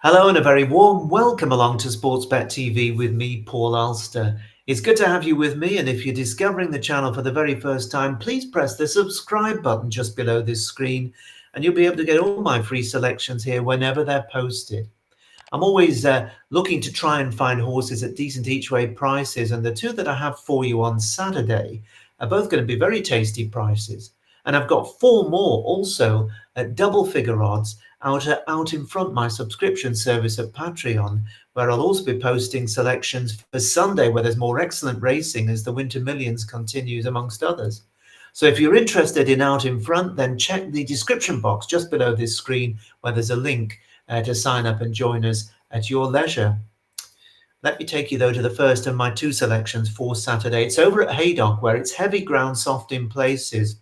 Hello and a very warm welcome along to Sportsbet TV with me, Paul Alster. It's good to have you with me, and if you're discovering the channel for the very first time, please press the subscribe button just below this screen and you'll be able to get all my free selections here whenever they're posted. I'm always looking to try and find horses at decent each way prices, and the two that I have for you on Saturday are both going to be very tasty prices. And I've got four more also at double figure odds out in front my subscription service at Patreon, where I'll also be posting selections for Sunday where there's more excellent racing as the Winter Millions continues amongst others. So if you're interested in out in front, then check the description box just below this screen where there's a link to sign up and join us at your leisure. Let me take you though to the first of my two selections for Saturday. It's over at Haydock, where it's heavy ground, soft in places.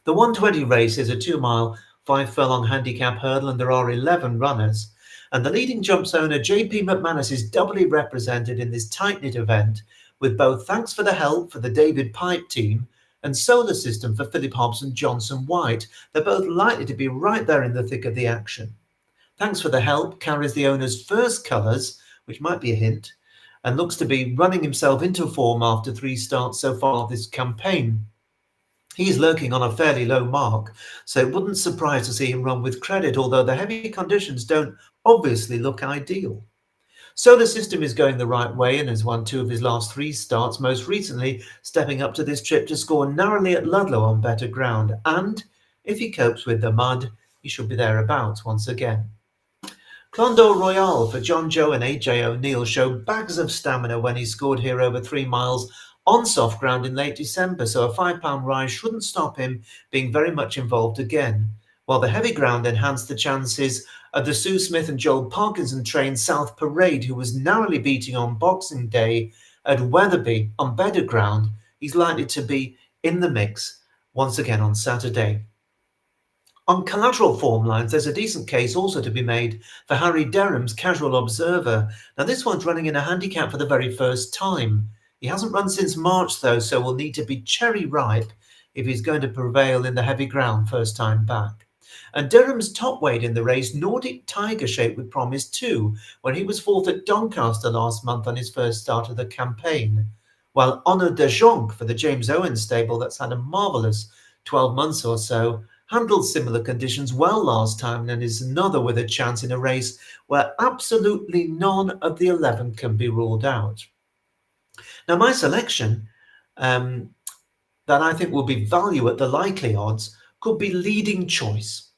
The 120 race is a 2-mile, 5 furlong handicap hurdle, and there are 11 runners. And the leading jumps owner, JP McManus, is doubly represented in this tight-knit event, with both Thanks for the Help for the David Pipe team and Solar System for Philip Hobbs and Johnson White. They're both likely to be right there in the thick of the action. Thanks for the Help carries the owner's first colours, which might be a hint, and looks to be running himself into form after 3 starts so far this campaign. He's lurking on a fairly low mark, so it wouldn't surprise to see him run with credit, although the heavy conditions don't obviously look ideal. Solar System is going the right way and has won 2 of his last 3 starts, most recently stepping up to this trip to score narrowly at Ludlow on better ground. And if he copes with the mud, he should be thereabouts once again. Clondor Royale for John Joe and AJ O'Neill showed bags of stamina when he scored here over 3 miles on soft ground in late December, so a £5 rise shouldn't stop him being very much involved again, while the heavy ground enhanced the chances of the Sue Smith and Joel Parkinson trained South Parade, who was narrowly beating on Boxing Day at Wetherby on better ground. He's likely to be in the mix once again on Saturday. On collateral form lines, there's a decent case also to be made for Harry Derham's Casual Observer. Now this one's running in a handicap for the very first time. He hasn't run since March though, so will need to be cherry ripe if he's going to prevail in the heavy ground first time back. And Derham's top weight in the race, Nordic Tiger, shaped with promise too, when he was 4th at Doncaster last month on his first start of the campaign. While Honor de Jonc for the James Owen stable, that's had a marvellous 12 months or so, handled similar conditions well last time and is another with a chance in a race where absolutely none of the 11 can be ruled out. Now, my selection that I think will be value at the likely odds could be Leading Choice.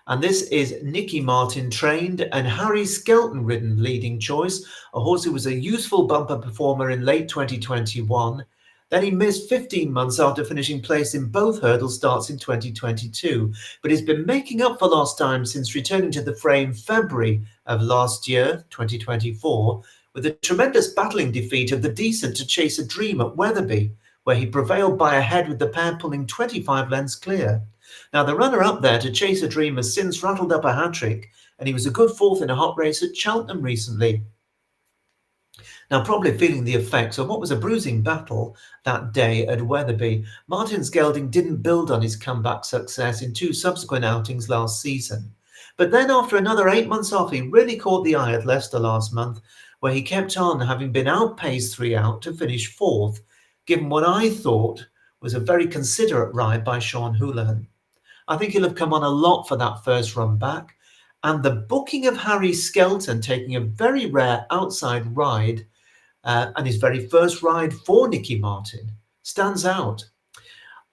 And this is Nicky Martin trained and Harry Skelton ridden Leading Choice, a horse who was a useful bumper performer in late 2021. Then he missed 15 months after finishing place in both hurdle starts in 2022, but he's been making up for lost time since returning to the fray in February of last year, 2024, with a tremendous battling defeat of the decent To Chase a Dream at Wetherby, where he prevailed by a head with the pair pulling 25 lengths clear. Now, the runner-up there, To Chase a Dream, has since rattled up a hat-trick, and he was a good 4th in a hot race at Cheltenham recently. Now, probably feeling the effects of what was a bruising battle that day at Wetherby, Martin's gelding didn't build on his comeback success in 2 subsequent outings last season. But then after another 8 months off, he really caught the eye at Leicester last month, where he kept on, having been outpaced 3 out to finish 4th, given what I thought was a very considerate ride by Sean Houlihan. I think he'll have come on a lot for that first run back, and the booking of Harry Skelton taking a very rare outside ride and his very first ride for Nicky Martin stands out.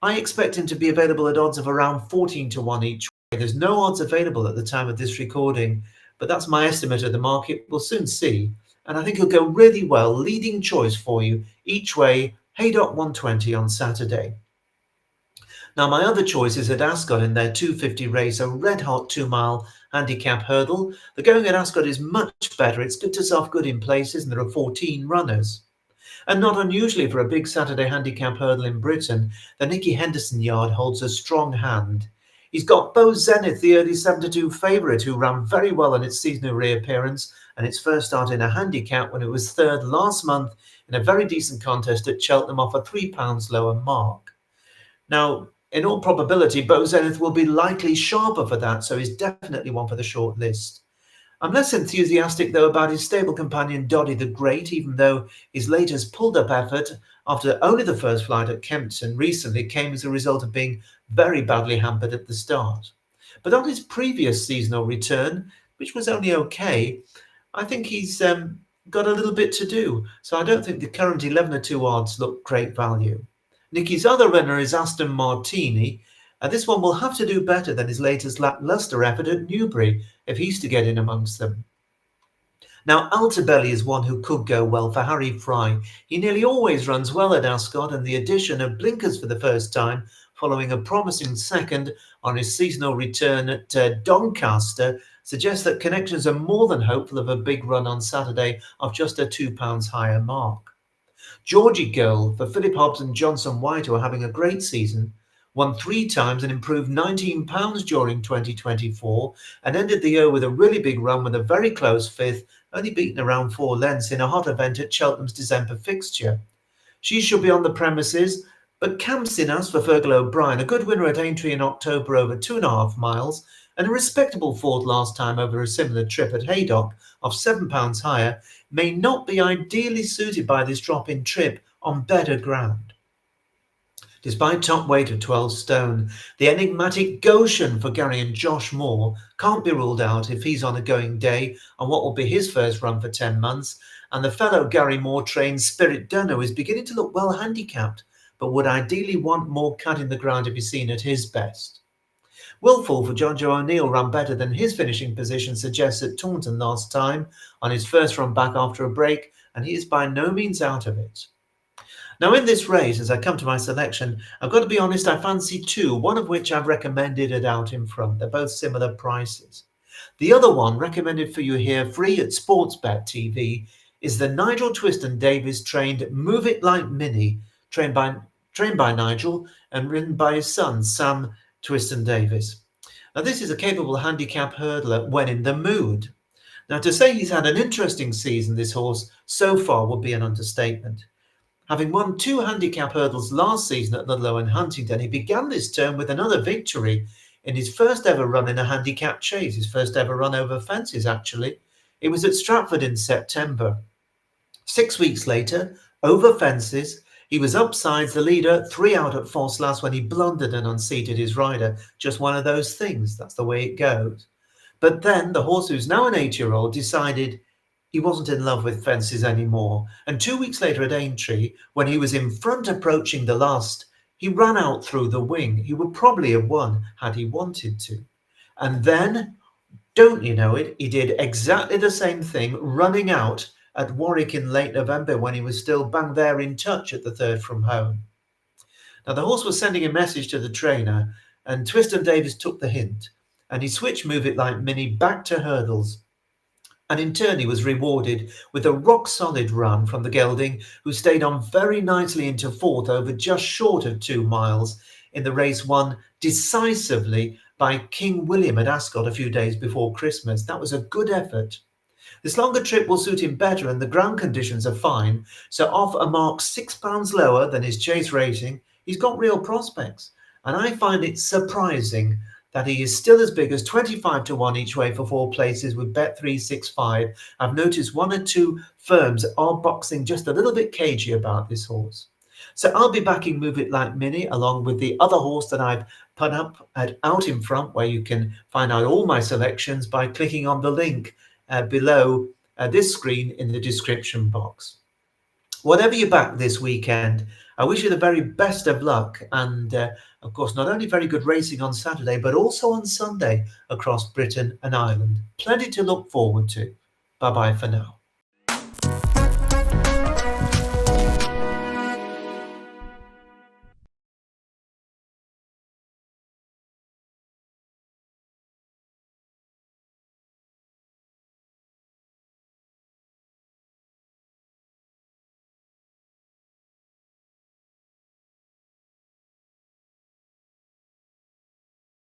I expect him to be available at odds of around 14 to 1 each way. There's no odds available at the time of this recording, but that's my estimate of the market. We'll soon see. And I think he'll go really well. Leading Choice for you each way, Haydock 120 on Saturday. Now, my other choice is at Ascot in their 250 race, a red-hot 2-mile handicap hurdle. The going at Ascot is much better. It's good to soft good in places, and there are 14 runners. And not unusually for a big Saturday handicap hurdle in Britain, the Nicky Henderson yard holds a strong hand. He's got Bo Zenith, the early 7-2 favourite, who ran very well in its seasonal reappearance and its first start in a handicap when it was 3rd last month in a very decent contest at Cheltenham off a £3 lower mark. Now, in all probability, Bo Zenith will be likely sharper for that, so he's definitely one for the short list. I'm less enthusiastic, though, about his stable companion Doddy the Great, even though his latest pulled-up effort after only the first flight at Kempton recently came as a result of being very badly hampered at the start. But on his previous seasonal return, which was only okay, I think he's got a little bit to do, so I don't think the current 11-2 odds look great value. Nicky's other runner is Aston Martini, and this one will have to do better than his latest lacklustre effort at Newbury if he's to get in amongst them. Now, Altobelli is one who could go well for Harry Fry. He nearly always runs well at Ascot, and the addition of blinkers for the first time, following a promising second on his seasonal return at Doncaster, suggests that connections are more than hopeful of a big run on Saturday of just a £2 higher mark. Georgie Girl for Philip Hobbs and Johnson White, who are having a great season, won 3 times and improved £19 during 2024 and ended the year with a really big run with a very close fifth, only beaten around 4 lengths in a hot event at Cheltenham's December fixture. She should be on the premises, but Cam Sinas for Fergal O'Brien, a good winner at Aintree in October over 2.5 miles, and a respectable fourth last time over a similar trip at Haydock of £7 higher, may not be ideally suited by this drop in trip on better ground. Despite top weight of 12 stone, the enigmatic Goshen for Gary and Josh Moore can't be ruled out if he's on a going day on what will be his first run for 10 months, and the fellow Gary Moore trained Spirit Dunno is beginning to look well handicapped, but would ideally want more cut in the ground to be seen at his best. Willful for John Joe O'Neill ran better than his finishing position suggests at Taunton last time on his first run back after a break, and he is by no means out of it. Now in this race, as I come to my selection, I've got to be honest, I fancy 2, one of which I've recommended at Out in Front. They're both similar prices. The other one, recommended for you here, free at Sportsbet TV, is the Nigel Twiston-Davies trained Move It Like Mini, trained by Nigel and ridden by his son, Sam Twiston-Davies. Now this is a capable handicap hurdler when in the mood. Now to say he's had an interesting season, this horse, so far would be an understatement. Having won 2 handicap hurdles last season at Ludlow and Huntingdon, he began this term with another victory in his first ever run in a handicap chase, his first ever run over fences actually. It was at Stratford in September. 6 weeks later, over fences, he was upsides the leader, 3 out at Fosslas when he blundered and unseated his rider. Just one of those things, that's the way it goes. But then the horse, who's now an 8-year-old, decided he wasn't in love with fences anymore, and 2 weeks later at Aintree, when he was in front approaching the last, he ran out through the wing. He would probably have won had he wanted to. And then, don't you know it, he did exactly the same thing, running out at Warwick in late November when he was still bang there in touch at the third from home. Now the horse was sending a message to the trainer, and Twiston-Davies took the hint, and he switched Move It Like Mini back to hurdles. And in turn he was rewarded with a rock-solid run from the gelding, who stayed on very nicely into 4th over just short of 2 miles in the race won decisively by King William at Ascot a few days before Christmas. That was a good effort. This longer trip will suit him better and the ground conditions are fine, so off a mark £6 lower than his chase rating, he's got real prospects. And I find it surprising that he is still as big as 25-1 each way for 4 places with Bet365. I've noticed 1 or 2 firms are boxing just a little bit cagey about this horse. So I'll be backing Move It Like Mini along with the other horse that I've put up at Out in Front, where you can find out all my selections by clicking on the link below this screen in the description box. Whatever you back this weekend, I wish you the very best of luck and, of course, not only very good racing on Saturday, but also on Sunday across Britain and Ireland. Plenty to look forward to. Bye-bye for now.